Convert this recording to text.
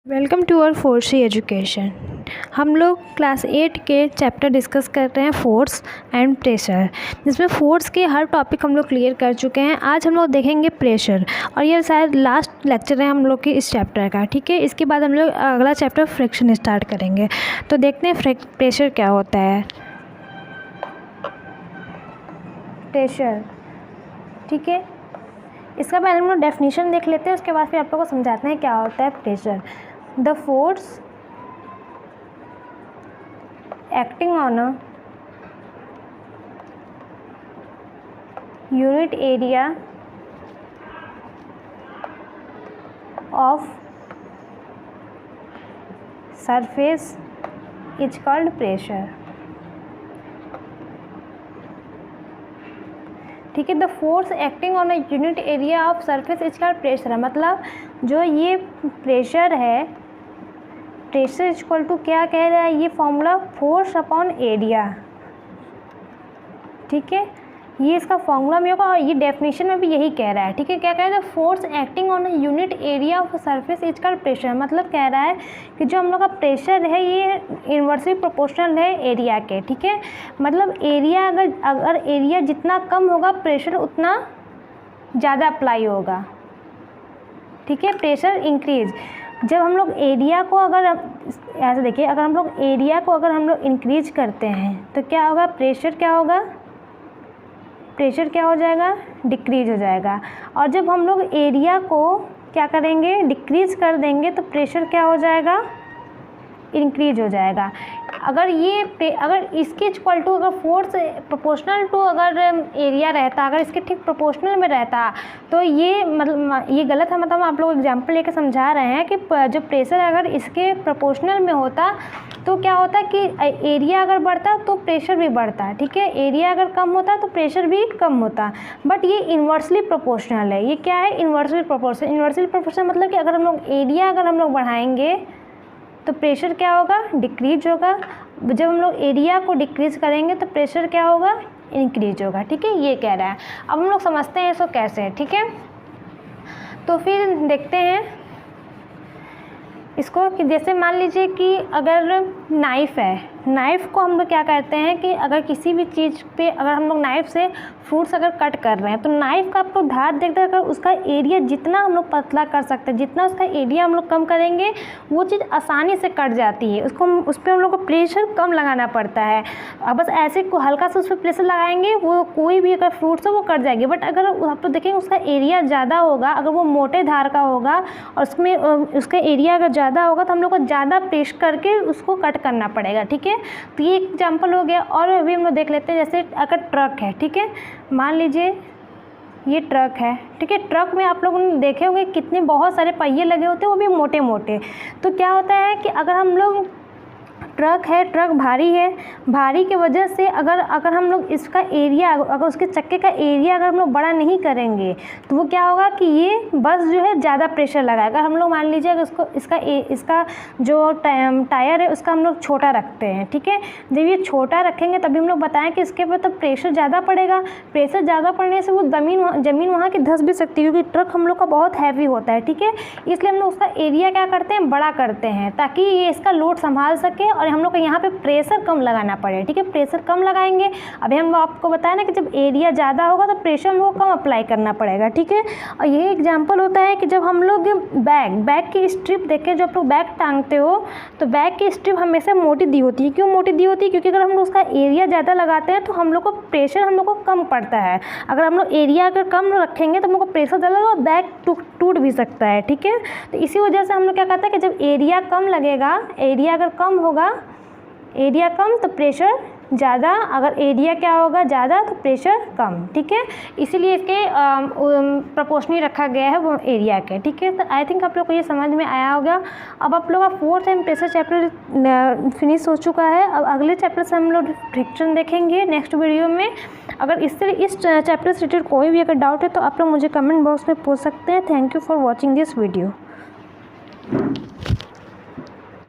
Welcome to our force education. हम लोग class 8 के चैप्टर डिस्कस कर रहे हैं फोर्स एंड प्रेशर, जिसमें फोर्स के हर टॉपिक हम लोग क्लियर कर चुके हैं। आज हम लोग देखेंगे प्रेशर, और ये शायद लास्ट लेक्चर है हम लोग के इस चैप्टर का, ठीक है। इसके बाद हम लोग अगला चैप्टर फ्रिक्शन स्टार्ट करेंगे। तो देखते हैं प्रेशर क्या होता है। प्रेशर, ठीक है, इसका पहले हम लोग डेफिनेशन देख लेते हैं, उसके बाद फिर आप लोगों को समझाते हैं क्या होता है pressure. The force acting on a unit area of surface is called pressure, ठीक है। The force acting on a unit area of surface is called pressure है, मतलब जो ये प्रेशर है, प्रेशर इज इक्वल टू क्या कह रहा है ये फॉर्मूला, फोर्स अपॉन एरिया, ठीक है। ये इसका फॉर्मूला में होगा और ये डेफिनेशन में भी यही कह रहा है, ठीक है। क्या कह रहा है, force acting on a unit area of surface is called pressure, मतलब कह रहा है कि जो हम लोग का प्रेशर है ये इन्वर्सली प्रोपोर्शनल है एरिया के, ठीक है। मतलब एरिया अगर एरिया जितना कम होगा प्रेशर उतना ज़्यादा अप्लाई होगा, ठीक है। प्रेशर इंक्रीज, जब हम लोग एरिया को अगर ऐसे देखिए, अगर हम लोग एरिया को अगर हम लोग इंक्रीज करते हैं तो क्या होगा, प्रेशर क्या होगा, प्रेशर क्या हो जाएगा, डिक्रीज हो जाएगा। और जब हम लोग एरिया को क्या करेंगे, डिक्रीज कर देंगे तो प्रेशर क्या हो जाएगा, इंक्रीज हो जाएगा। अगर इसके इक्वल टू अगर फोर्स प्रोपोर्शनल टू अगर एरिया रहता, अगर इसके ठीक प्रोपोर्शनल में रहता तो ये मतलब ये गलत है, मतलब आप लोग एग्जांपल लेके समझा रहे हैं कि जो प्रेशर अगर इसके प्रोपोर्शनल में होता तो क्या होता कि एरिया अगर बढ़ता तो प्रेशर भी बढ़ता, ठीक है। एरिया अगर कम होता तो प्रेशर भी कम होता, बट ये इन्वर्सली प्रोपोर्शनल है। ये क्या है, इन्वर्सली प्रोपोर्शनल। इन्वर्सली प्रोपोर्शनल मतलब कि अगर हम लोग एरिया अगर हम लोग बढ़ाएंगे तो प्रेशर क्या होगा, डिक्रीज होगा। जब हम लोग एरिया को डिक्रीज करेंगे तो प्रेशर क्या होगा, इंक्रीज होगा, ठीक है। ये कह रहा है। अब हम लोग समझते हैं इसको कैसे, ठीक है। तो फिर देखते हैं इसको कि जैसे मान लीजिए कि अगर नाइफ़ है, नाइफ़ को हम लोग क्या करते हैं कि अगर किसी भी चीज़ पे अगर हम लोग नाइफ़ से फ्रूट्स अगर कट कर रहे हैं तो नाइफ़ का आपको धार देखते हैं, अगर उसका एरिया जितना हम लोग पतला कर सकते हैं, जितना उसका एरिया हम लोग कम करेंगे वो चीज़ आसानी से कट जाती है। उस पर हम लोग को प्रेशर कम लगाना पड़ता है। अब बस ऐसे को हल्का सा उस पर प्रेशर लगाएंगे, वो कोई भी अगर फ्रूट्स हो वो कट जाएगी। बट अगर आप लोग देखेंगे उसका एरिया ज़्यादा होगा, अगर वो मोटे धार का होगा और उसमें उसका एरिया अगर ज़्यादा होगा तो हम लोग को ज़्यादा प्रेस करके उसको कट करना पड़ेगा, ठीक है। तो ये एग्जाम्पल हो गया। और अभी हम लोग देख लेते हैं, जैसे अगर ट्रक है, ठीक है, मान लीजिए ये ट्रक है, ठीक है। ट्रक में आप लोगों ने देखे होंगे कितने बहुत सारे पहिए लगे होते हैं, वो भी मोटे मोटे। तो क्या होता है कि अगर हम लोग ट्रक है, ट्रक भारी है, भारी की वजह से अगर हम लोग इसका एरिया, अगर उसके चक्के का एरिया अगर हम लोग बड़ा नहीं करेंगे तो वो क्या होगा कि ये बस जो है ज़्यादा प्रेशर लगाएगा। हम लोग मान लीजिए अगर इसका जो टायर है उसका हम लोग छोटा रखते हैं, ठीक है। जब ये छोटा रखेंगे तभी हम लोग बताएं कि इसके ऊपर तो प्रेशर ज़्यादा पड़ेगा। प्रेशर ज़्यादा पड़ने से वो ज़मीन वहाँ की धंस भी सकती है, क्योंकि ट्रक हम लोग का बहुत हैवी होता है, ठीक है। इसलिए हम लोग उसका एरिया क्या करते हैं, बड़ा करते हैं, ताकि ये इसका लोड संभाल सके और हम लोग को यहाँ पे प्रेशर कम लगाना पड़े, ठीक है। प्रेशर कम लगाएंगे। अभी हम आपको बताया ना कि जब एरिया ज़्यादा होगा तो प्रेशर हम लोग कम अप्लाई करना पड़ेगा, ठीक है। और ये एग्जांपल होता है कि जब हम लोग बैग की स्ट्रिप देखें, जब आप लोग बैग टांगते हो तो बैग की स्ट्रिप हमेशा मोटी दी होती है। क्यों मोटी दी होती है, क्योंकि अगर हम लोग उसका एरिया ज़्यादा लगाते हैं तो हम लोग को प्रेशर हम लोग को कम पड़ता है। अगर हम लोग एरिया अगर कम रखेंगे तो हम लोग को प्रेशर ज़्यादा लगेगा, बैग टूट भी सकता है, ठीक है। तो इसी वजह से हम लोग क्या कहते हैं कि जब एरिया कम लगेगा, एरिया अगर कम होगा, एरिया कम तो प्रेशर ज़्यादा, अगर एरिया क्या होगा ज़्यादा तो प्रेशर कम, ठीक है। इसीलिए इसके प्रोपोर्शनली रखा गया है वो एरिया के, ठीक है। तो आई थिंक आप लोग को ये समझ में आया होगा। अब आप लोग का fourth and pressure chapter finish हो चुका है। अब अगले चैप्टर से हम लोग फ्रिक्शन देखेंगे नेक्स्ट वीडियो में। अगर इस चैप्टर से रिलेटेड कोई भी अगर डाउट है तो आप लोग मुझे कमेंट बॉक्स में पूछ सकते हैं। Thank you for watching this video.